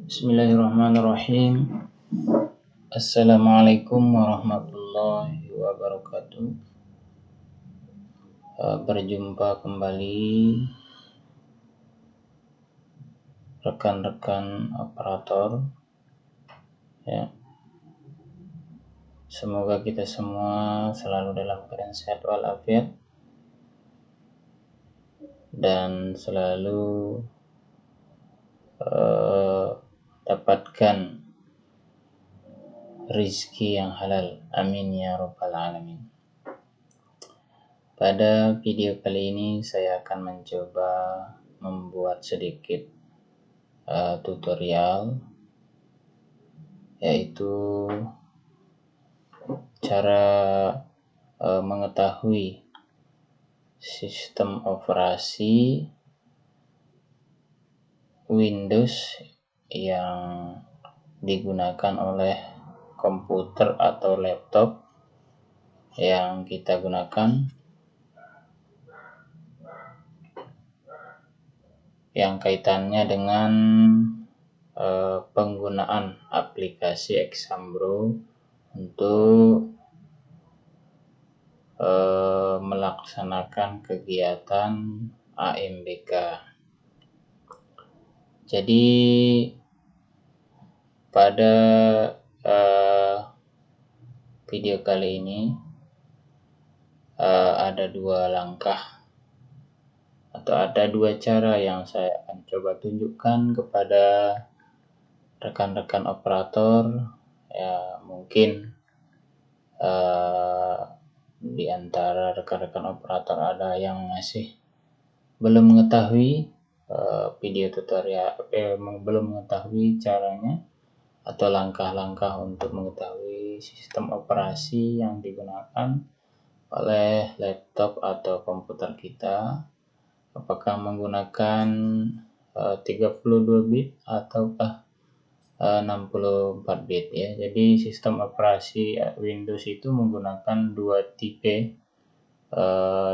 Bismillahirrahmanirrahim. Assalamualaikum warahmatullahi wabarakatuh. Berjumpa kembali rekan-rekan operator ya. Semoga kita semua selalu dalam keadaan sehat walafiat dan selalu dapatkan rizki yang halal. Amin ya rabbal alamin. Pada video kali ini saya akan mencoba membuat sedikit tutorial, yaitu cara mengetahui sistem operasi Windows yang digunakan oleh komputer atau laptop yang kita gunakan, yang kaitannya dengan penggunaan aplikasi Xambro untuk melaksanakan kegiatan AMBK. Jadi pada video kali ini ada dua langkah atau ada dua cara yang saya akan coba tunjukkan kepada rekan-rekan operator. Ya, mungkin di antara rekan-rekan operator ada yang masih belum mengetahui video tutorial, belum mengetahui caranya atau langkah-langkah untuk mengetahui sistem operasi yang digunakan oleh laptop atau komputer kita, apakah menggunakan 32 bit ataukah 64 bit ya. Jadi sistem operasi Windows itu menggunakan dua tipe,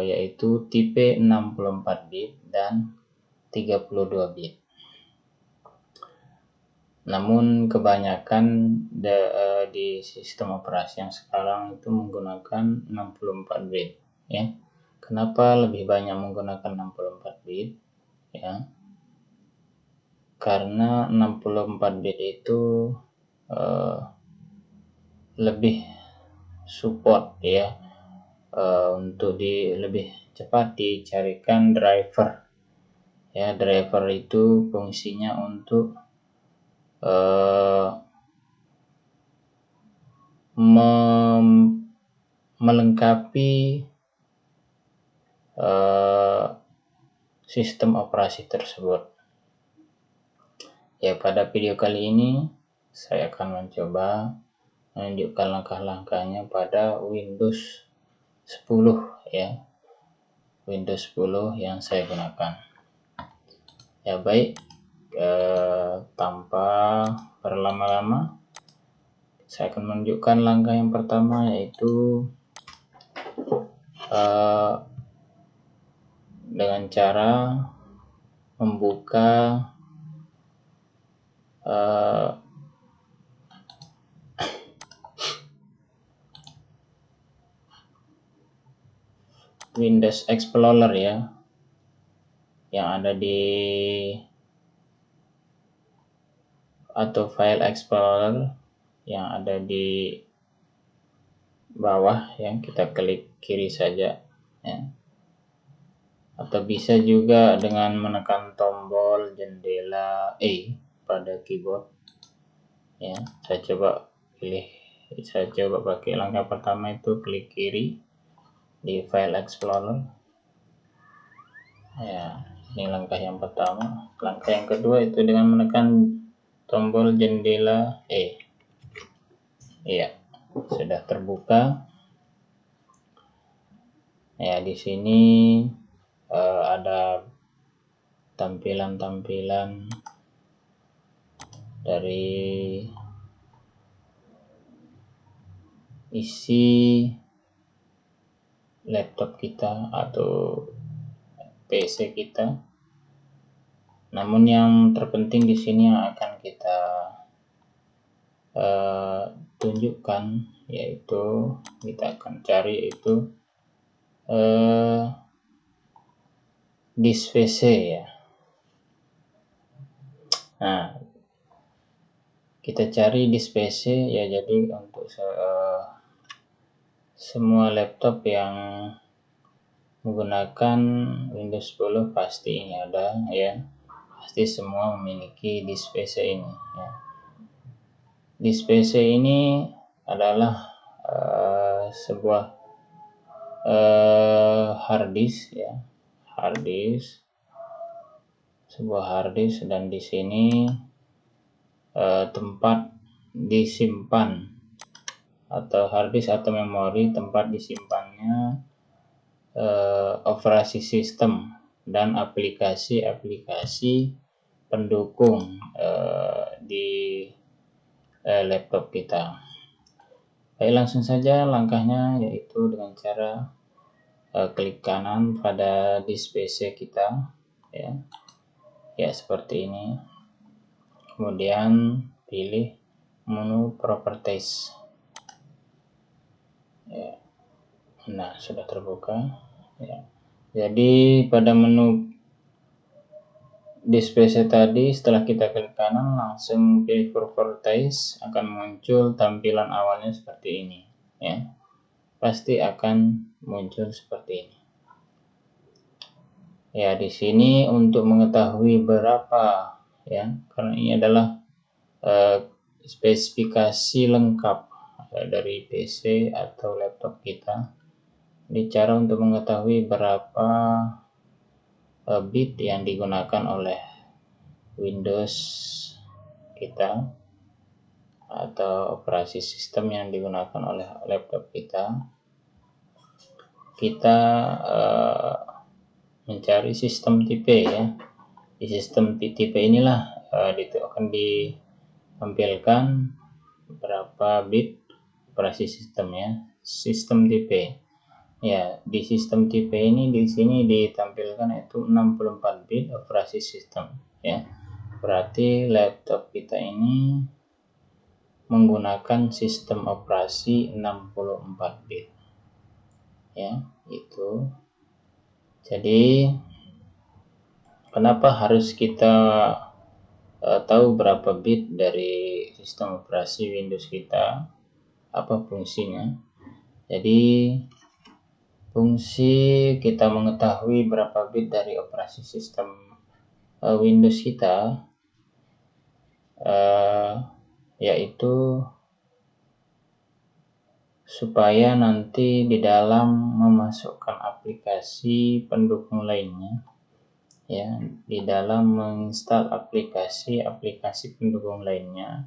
yaitu tipe 64 bit dan 32 bit. Namun kebanyakan di sistem operasi yang sekarang itu menggunakan 64 bit ya. Kenapa lebih banyak menggunakan 64 bit ya? Karena 64 bit itu lebih support ya, untuk lebih cepat dicarikan driver ya. Driver itu fungsinya untuk melengkapi sistem operasi tersebut. Ya, pada video kali ini saya akan mencoba menunjukkan langkah-langkahnya pada Windows 10 ya. Windows 10 yang saya gunakan. Ya baik, tanpa berlama-lama saya akan menunjukkan langkah yang pertama, yaitu dengan cara membuka Windows Explorer ya, yang ada di atau file Explorer yang ada di bawah ya. Kita klik kiri saja ya, atau bisa juga dengan menekan tombol jendela E pada keyboard ya. Saya coba pakai langkah pertama, itu klik kiri di file Explorer ya. Ini langkah yang pertama. Langkah yang kedua itu dengan menekan tombol jendela E. Iya, sudah terbuka. Ya, di sini ada tampilan-tampilan dari isi laptop kita atau PC kita. Namun yang terpenting di sini yang akan kita tunjukkan, yaitu kita akan cari itu disk PC ya. Nah, kita cari disk PC ya. Jadi untuk semua laptop yang menggunakan Windows 10 pasti ini ada ya. Pasti semua memiliki disk PC ini ya. Disk PC ini adalah sebuah hard disk ya, sebuah hard disk, dan di sini tempat disimpan atau hard disk atau memori tempat disimpannya operasi sistem dan aplikasi-aplikasi pendukung di laptop kita. Baik, langsung saja langkahnya, yaitu dengan cara klik kanan pada disk PC kita ya seperti ini. Kemudian pilih menu properties ya. Nah, sudah terbuka ya. Jadi pada menu disk PC tadi, setelah kita klik kanan langsung pilih properties, akan muncul tampilan awalnya seperti ini ya. Pasti akan muncul seperti ini. Ya, di sini untuk mengetahui berapa ya, karena ini adalah spesifikasi lengkap dari PC atau laptop kita. Ini cara untuk mengetahui berapa bit yang digunakan oleh Windows kita atau operasi sistem yang digunakan oleh laptop kita. Kita mencari sistem tipe ya. Di sistem tipe inilah akan ditampilkan berapa bit operasi sistemnya, sistem tipe. Ya, di sistem tipe ini di sini ditampilkan itu 64 bit operasi sistem ya. Berarti laptop kita ini menggunakan sistem operasi 64 bit. Ya, itu. Jadi kenapa harus kita tahu berapa bit dari sistem operasi Windows kita? Apa fungsinya? Jadi fungsi kita mengetahui berapa bit dari operasi sistem Windows kita yaitu supaya nanti di dalam memasukkan aplikasi pendukung lainnya ya, di dalam menginstal aplikasi pendukung lainnya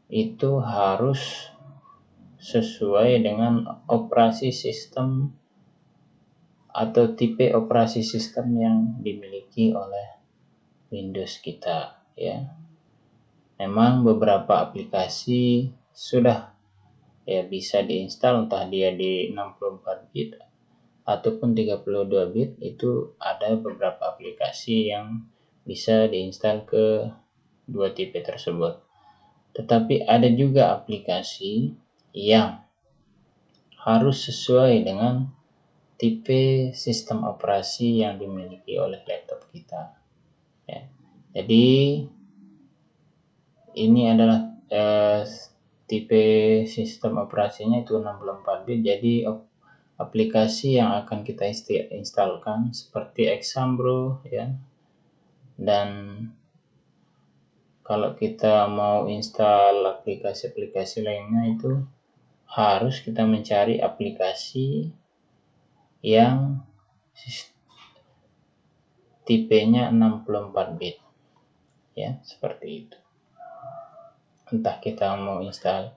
itu harus sesuai dengan operasi sistem atau tipe operasi sistem yang dimiliki oleh Windows kita ya. Memang beberapa aplikasi sudah ya bisa diinstal, entah dia di 64 bit ataupun 32 bit, itu ada beberapa aplikasi yang bisa diinstal ke dua tipe tersebut. Tetapi ada juga aplikasi yang harus sesuai dengan tipe sistem operasi yang dimiliki oleh laptop kita ya. Jadi ini adalah tipe sistem operasinya itu 64 bit. Jadi aplikasi yang akan kita instalkan seperti Exambro ya. Dan kalau kita mau install aplikasi-aplikasi lainnya, itu harus kita mencari aplikasi yang tipenya 64 bit ya, seperti itu. Entah kita mau install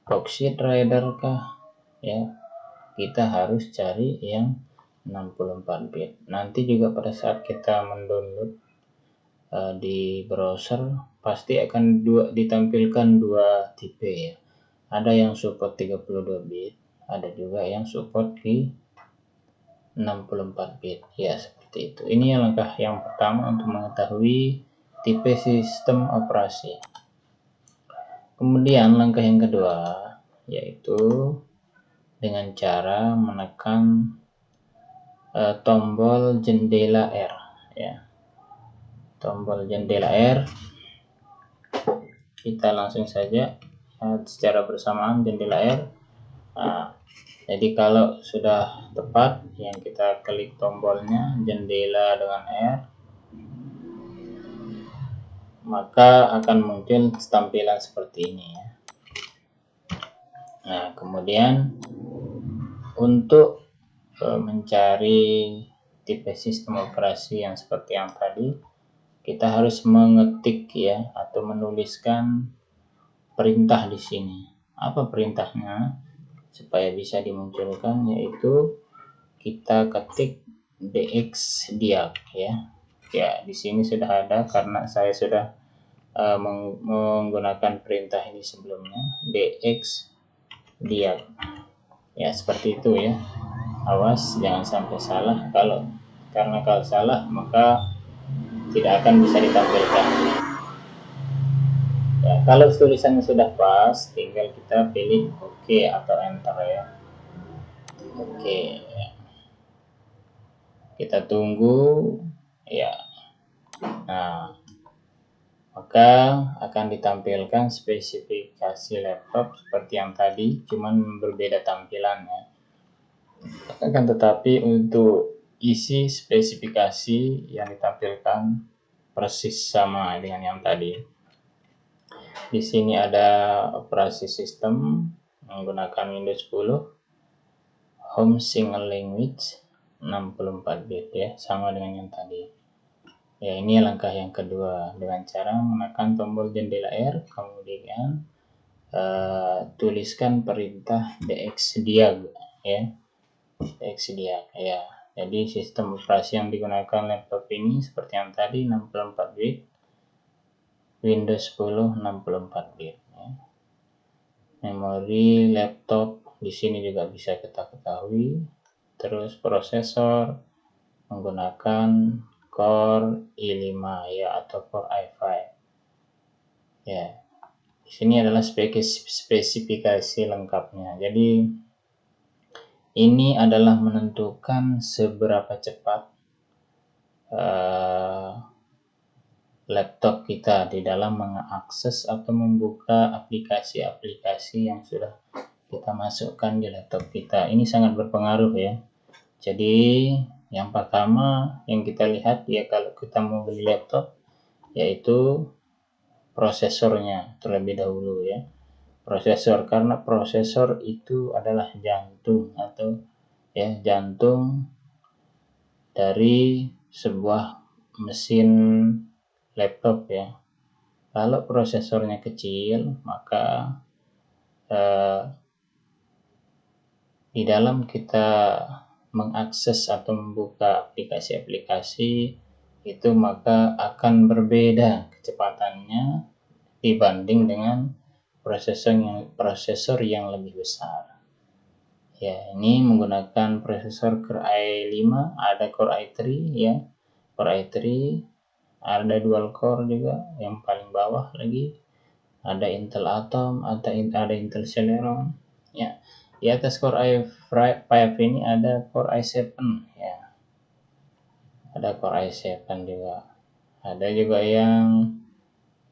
Proxy Reader kah ya, kita harus cari yang 64 bit. Nanti juga pada saat kita mendownload di browser pasti akan ditampilkan dua tipe ya. Ada yang support 32 bit, ada juga yang support di 64 bit ya, seperti Seperti itu. Ini langkah yang pertama untuk mengetahui tipe sistem operasi. Kemudian langkah yang kedua yaitu dengan cara menekan tombol jendela R, ya. Tombol jendela R, kita langsung saja secara bersamaan jendela R. Nah, jadi kalau sudah tepat, yang kita klik tombolnya jendela dengan R, maka akan muncul tampilan seperti ini, ya. Nah, kemudian untuk mencari tipe sistem operasi yang seperti yang tadi, kita harus mengetik, ya, atau menuliskan perintah di sini. Apa perintahnya? Supaya bisa dimunculkan, yaitu kita ketik dxdiag, ya. Ya, di sini sudah ada karena saya sudah menggunakan perintah ini sebelumnya, dxdiag. Ya, seperti itu, ya. Awas jangan sampai salah, karena kalau salah maka tidak akan bisa ditampilkan. Ya, kalau tulisannya sudah pas, tinggal kita pilih OK atau Enter, ya. Oke, ya. Kita tunggu, ya. Nah, maka akan ditampilkan spesifikasi laptop seperti yang tadi, cuman berbeda tampilannya. Akan tetapi untuk isi spesifikasi yang ditampilkan persis sama dengan yang tadi. Di sini ada operasi sistem menggunakan Windows 10, Home Single Language 64 bit, ya, sama dengan yang tadi. Ya, ini langkah yang kedua dengan cara menekan tombol jendela R, kemudian tuliskan perintah dxdiag, ya. Dxdiag, ya. Jadi sistem operasi yang digunakan laptop ini seperti yang tadi 64 bit, Windows 10 64 bit, ya. Memori laptop di sini juga bisa kita ketahui. Terus prosesor menggunakan Core i5, ya, atau Core i5. Ya. Di sini adalah spesifikasi lengkapnya. Jadi ini adalah menentukan seberapa cepat laptop kita di dalam mengakses atau membuka aplikasi-aplikasi yang sudah kita masukkan di laptop kita. Ini sangat berpengaruh, ya. Jadi yang pertama yang kita lihat, ya, kalau kita mau beli laptop, yaitu prosesornya terlebih dahulu, ya. Prosesor, karena prosesor itu adalah jantung atau, ya, jantung dari sebuah mesin laptop, ya. Kalau prosesornya kecil, maka di dalam kita mengakses atau membuka aplikasi-aplikasi itu maka akan berbeda kecepatannya dibanding dengan prosesor yang lebih besar. Ya, ini menggunakan prosesor Core i5, ada Core i3, ya. Core i3 ada dual core juga, yang paling bawah lagi ada Intel Atom, ada Intel Celeron, ya. Di atas Core i5 ini ada Core i7, ya. Ada Core i7 juga. Ada juga yang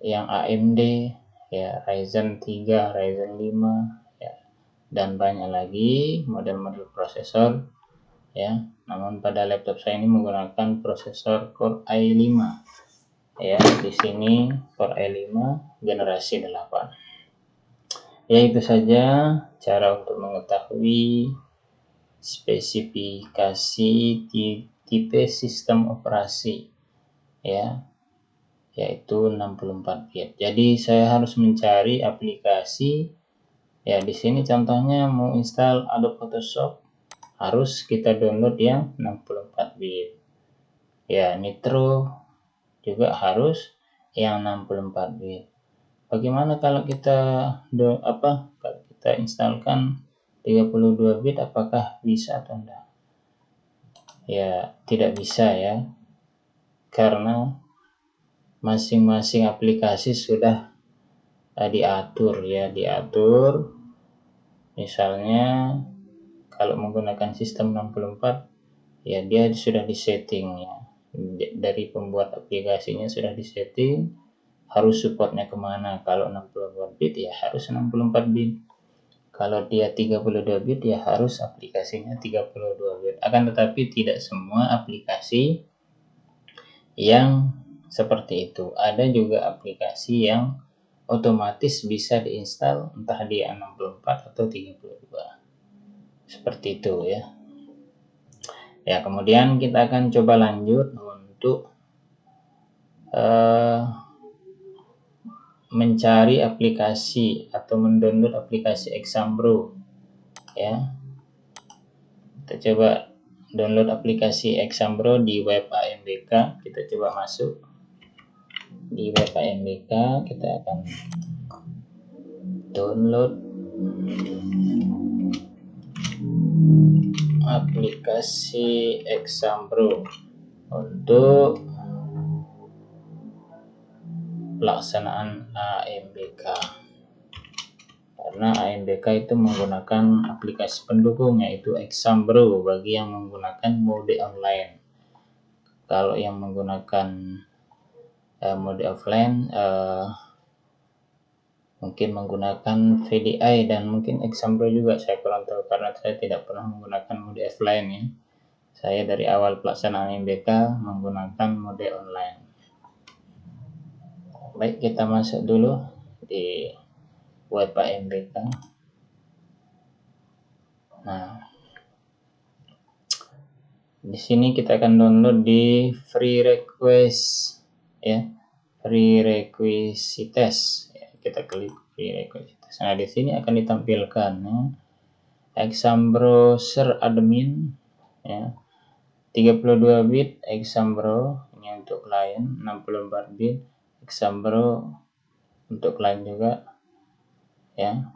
AMD, ya, Ryzen 3, Ryzen 5, ya. Dan banyak lagi model-model prosesor, ya. Namun pada laptop saya ini menggunakan prosesor Core i5. Ya, di sini Core i5 generasi 8. Ya, itu saja cara untuk mengetahui spesifikasi tipe sistem operasi, ya, yaitu 64 bit. Jadi saya harus mencari aplikasi, ya. Di sini contohnya mau install Adobe Photoshop, harus kita download yang 64 bit. Ya, Nitro juga harus yang 64 bit. Bagaimana kalau kita installkan 32 bit, apakah bisa atau enggak? ya tidak bisa ya, karena masing-masing aplikasi sudah diatur. Misalnya kalau menggunakan sistem 64 ya dia sudah disetting ya, dari pembuat aplikasinya sudah disetting harus supportnya kemana. Kalau 64 bit ya harus 64 bit, kalau dia 32 bit ya harus aplikasinya 32 bit. Akan tetapi tidak semua aplikasi yang seperti itu. Ada juga aplikasi yang otomatis bisa diinstal entah dia 64 atau 32. Seperti itu ya. Ya, kemudian kita akan coba lanjut untuk mencari aplikasi atau mendownload aplikasi Exambro ya. Kita coba download aplikasi Exambro di web AMBK. Kita coba masuk di web AMBK, kita akan download aplikasi Exambro untuk pelaksanaan AMBK, karena AMBK itu menggunakan aplikasi pendukung yaitu Exambro bagi yang menggunakan mode online. Kalau yang menggunakan mode offline mungkin menggunakan VDI dan mungkin Exambro juga, saya kurang tahu karena saya tidak pernah menggunakan mode offline ya. Saya dari awal pelaksanaan AMBK menggunakan mode online. Baik, kita masuk dulu di web AMBK. Nah, di sini kita akan download di free request ya, free requisites ya, kita klik free requisites. Nah, di sini akan ditampilkan ya, Exambro Browser Admin ya, 32 bit Exambro ini untuk klien, 64 bit Exambro untuk klien juga ya.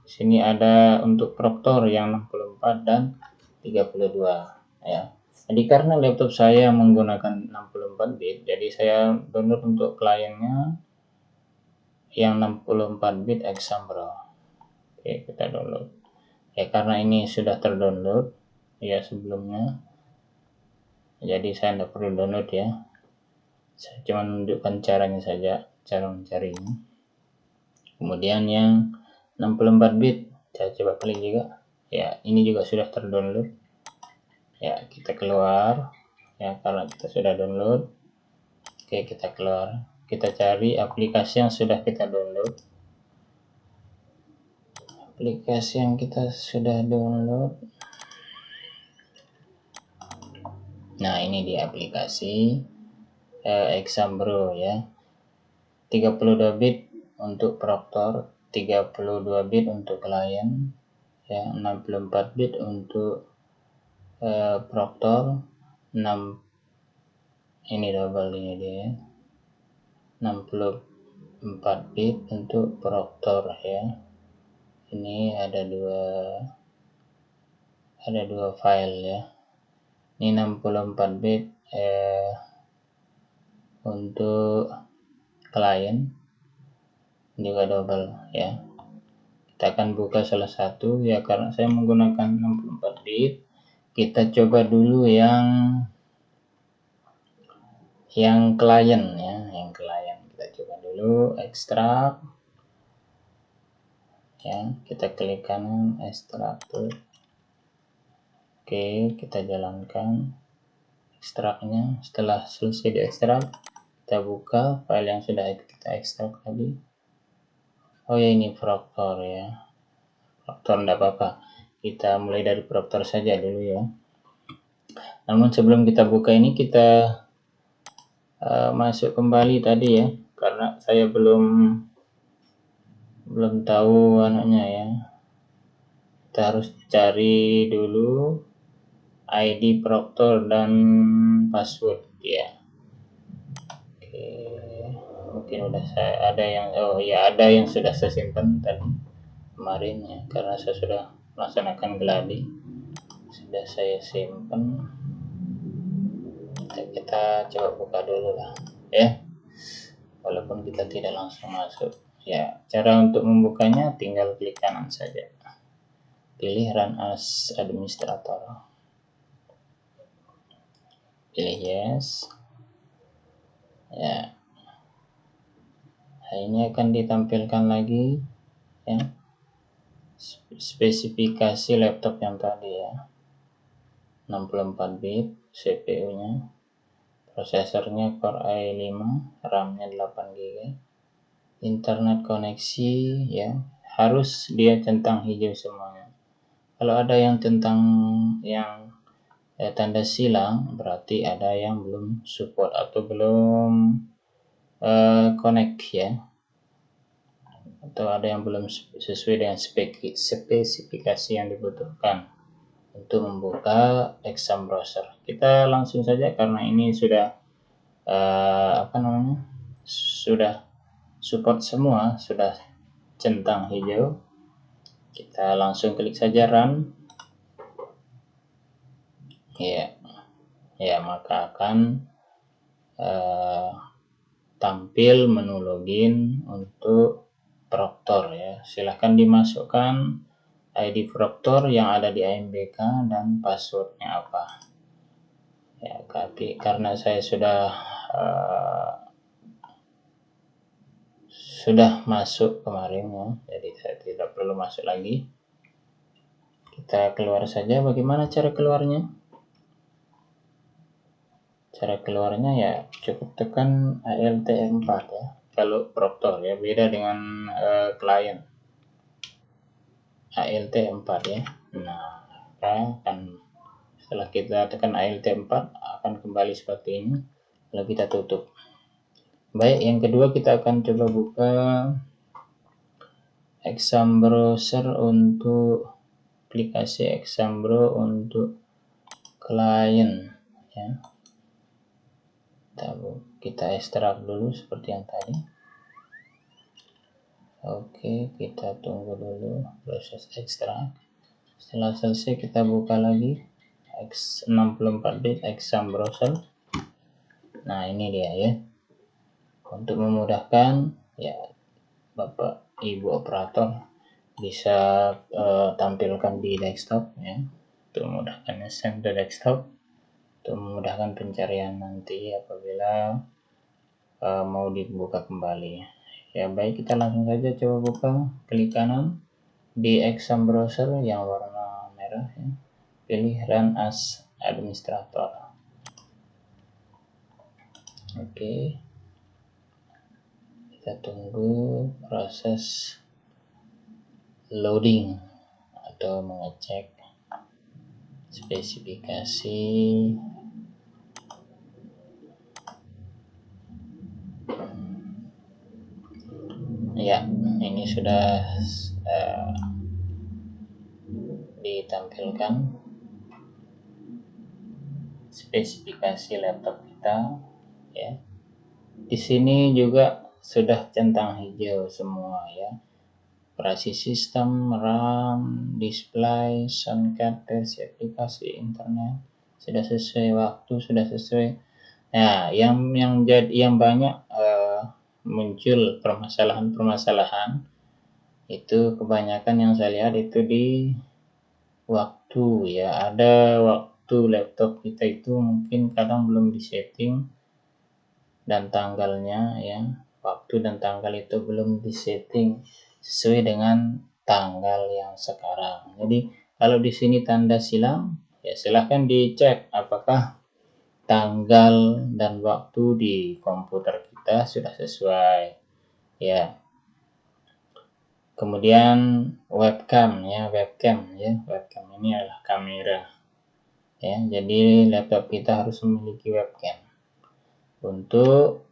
Di sini ada untuk Proctor yang 64 dan 32 ya. Jadi karena laptop saya menggunakan 64 bit, jadi saya download untuk kliennya yang 64 bit Exambro. Oke, kita download. Ya, karena ini sudah terdownload ya sebelumnya, jadi saya tidak perlu download ya. Saya cuma menunjukkan caranya saja, cara mencarinya. Kemudian yang 64 bit, saya coba klik juga. Ya, ini juga sudah terdownload. Ya, kita keluar. Ya, karena kita sudah download. Oke, kita keluar. Kita cari aplikasi yang sudah kita download. Aplikasi yang kita sudah download. Nah, ini dia aplikasi Exambro ya. 32 bit untuk Proctor, 32 bit untuk klien ya, 64 bit untuk Proctor, 6 ini double ini dia, 64 bit untuk Proctor ya. Ini ada dua file ya. Ini 64 bit untuk klien juga double ya. Kita akan buka salah satu ya, karena saya menggunakan 64 bit. Kita coba dulu yang klien ya, yang klien. Kita coba dulu ekstrak ya, kita klik kanan ekstrak tuh. Oke, kita jalankan ekstraknya. Setelah selesai diekstrak, kita buka file yang sudah kita ekstrak tadi. Oh ya, ini Proctor ya. Proctor enggak apa-apa, kita mulai dari Proctor saja dulu ya. Namun sebelum kita buka ini, kita masuk kembali tadi ya, karena saya belum tahu anaknya ya. Kita harus cari dulu ID Proctor dan password ya. Oke, mungkin udah ada yang sudah saya simpan tadi kemarin ya, karena saya sudah melaksanakan gladi, sudah saya simpan. kita coba buka dulu lah ya, walaupun kita tidak langsung masuk ya. Cara untuk membukanya tinggal klik kanan saja, pilih run as administrator, pilih yes ya. Nah, ini akan ditampilkan lagi ya, spesifikasi laptop yang tadi ya, 64 bit CPU nya, prosesornya Core i5, RAM-nya 8 GB, internet koneksi ya, harus dia centang hijau semuanya. Kalau ada yang centang yang tanda silang, berarti ada yang belum support atau belum connect ya, atau ada yang belum sesuai dengan spesifikasi yang dibutuhkan untuk membuka exam browser. Kita langsung saja karena ini sudah sudah support semua, sudah centang hijau. Kita langsung klik saja run ya, maka akan tampil menu login untuk Proctor ya. Silahkan dimasukkan ID Proctor yang ada di AMBK dan passwordnya apa ya. Tapi karena saya sudah masuk kemarin ya, jadi saya tidak perlu masuk lagi. Kita keluar saja. Bagaimana cara keluarnya? Cara keluarnya ya cukup tekan Alt 4 ya, kalau Proctor ya, beda dengan klien Alt 4 ya. Nah, kan setelah kita tekan Alt 4 akan kembali seperti ini, lalu kita tutup. Baik, yang kedua kita akan coba buka exam browser untuk aplikasi exam bro untuk klien ya. Kita ekstrak dulu seperti yang tadi. Oke, kita tunggu dulu proses ekstrak. Setelah selesai kita buka lagi X64 bit exam browser. Nah, ini dia ya. Untuk memudahkan ya, Bapak Ibu operator bisa tampilkan di desktop ya, untuk memudahkan save the desktop, untuk memudahkan pencarian nanti apabila mau dibuka kembali ya. Baik, kita langsung saja coba buka. Klik kanan di exam browser yang warna merah ya, pilih run as administrator. Oke, kita tunggu proses loading atau mengecek spesifikasi ya. Ini sudah ditampilkan spesifikasi laptop kita ya. Di sini juga sudah centang hijau semua ya, operasi sistem, RAM, display, soundcard, versi aplikasi, internet, sudah sesuai waktu, sudah sesuai. Nah, yang banyak muncul permasalahan itu kebanyakan yang saya lihat itu di waktu ya. Ada waktu laptop kita itu mungkin kadang belum disetting, dan tanggalnya ya, waktu dan tanggal itu belum disetting sesuai dengan tanggal yang sekarang. Jadi kalau di sini tanda silang ya, silahkan dicek apakah tanggal dan waktu di komputer kita sudah sesuai ya. Kemudian webcam ini adalah kamera ya, jadi laptop kita harus memiliki webcam untuk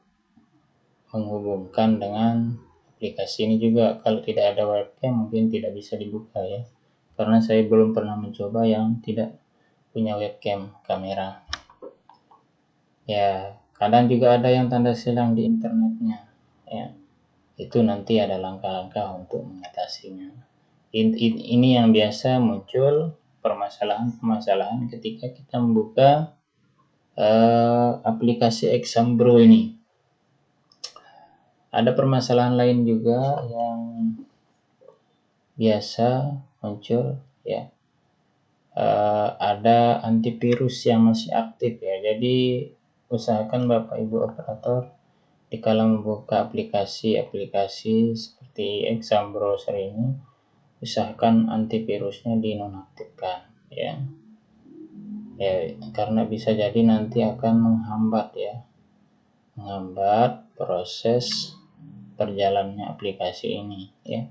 menghubungkan dengan aplikasi ini juga. Kalau tidak ada webcam mungkin tidak bisa dibuka ya, karena saya belum pernah mencoba yang tidak punya webcam kamera ya. Kadang juga ada yang tanda silang di internetnya ya, itu nanti ada langkah-langkah untuk mengatasinya. Ini yang biasa muncul permasalahan ketika kita membuka aplikasi Exambro ini. Ada permasalahan lain juga yang biasa muncul ya. Ada antivirus yang masih aktif ya. Jadi usahakan Bapak Ibu operator dikala membuka aplikasi seperti Exam Browser ini, usahakan antivirusnya dinonaktifkan ya. Karena bisa jadi nanti akan menghambat proses berjalannya aplikasi ini ya.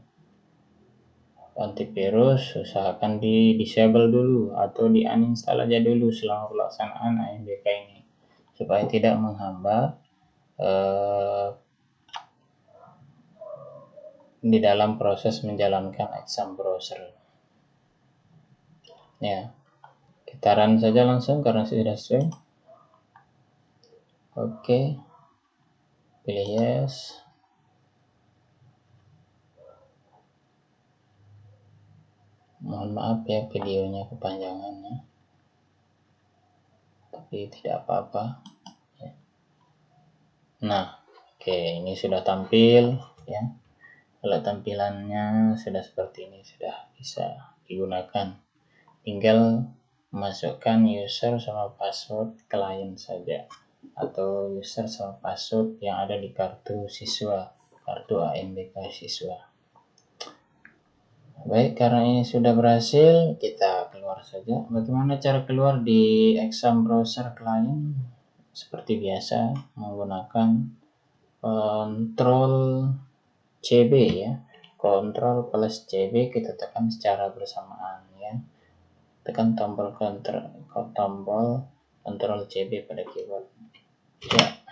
Antivirus usahakan di disable dulu atau di uninstall aja dulu selama pelaksanaan AMBK ini supaya tidak menghambat di dalam proses menjalankan Exam Browser ya. Kita run saja langsung karena sudah sesuai. Oke, pilih yes. Mohon maaf ya videonya kepanjangan ya, tapi tidak apa-apa ya. Nah, oke, ini sudah tampil ya. Kalau tampilannya sudah seperti ini, sudah bisa digunakan. Tinggal masukkan user sama password klien saja, atau user sama password yang ada di kartu siswa, kartu AMBK siswa. Baik, karena ini sudah berhasil, kita keluar saja. Bagaimana cara keluar di Exam Browser Client? Seperti biasa, menggunakan Ctrl CB ya. Ctrl plus CB kita tekan secara bersamaan ya. Tekan tombol Ctrl CB pada keyboard. Ya,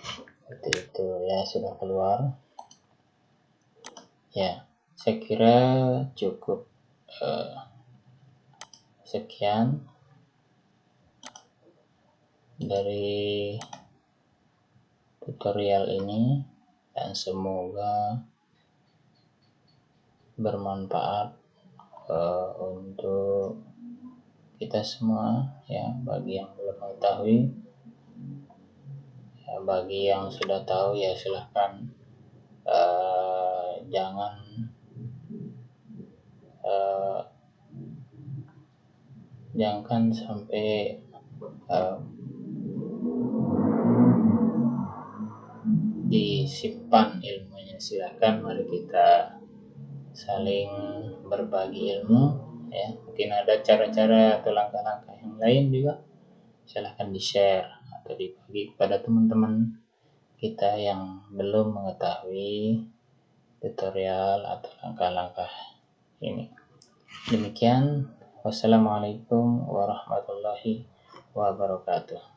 seperti itu ya, sudah keluar. Ya, saya kira cukup sekian dari tutorial ini, dan semoga bermanfaat untuk kita semua ya. Bagi yang belum mengetahui ya, bagi yang sudah tahu ya silahkan jangan sampai disimpan ilmunya. Silahkan mari kita saling berbagi ilmu ya. Mungkin ada cara-cara atau langkah-langkah yang lain juga, silahkan di-share atau dibagi kepada teman-teman kita yang belum mengetahui tutorial atau langkah-langkah ini. Demikian, wassalamualaikum warahmatullahi wabarakatuh.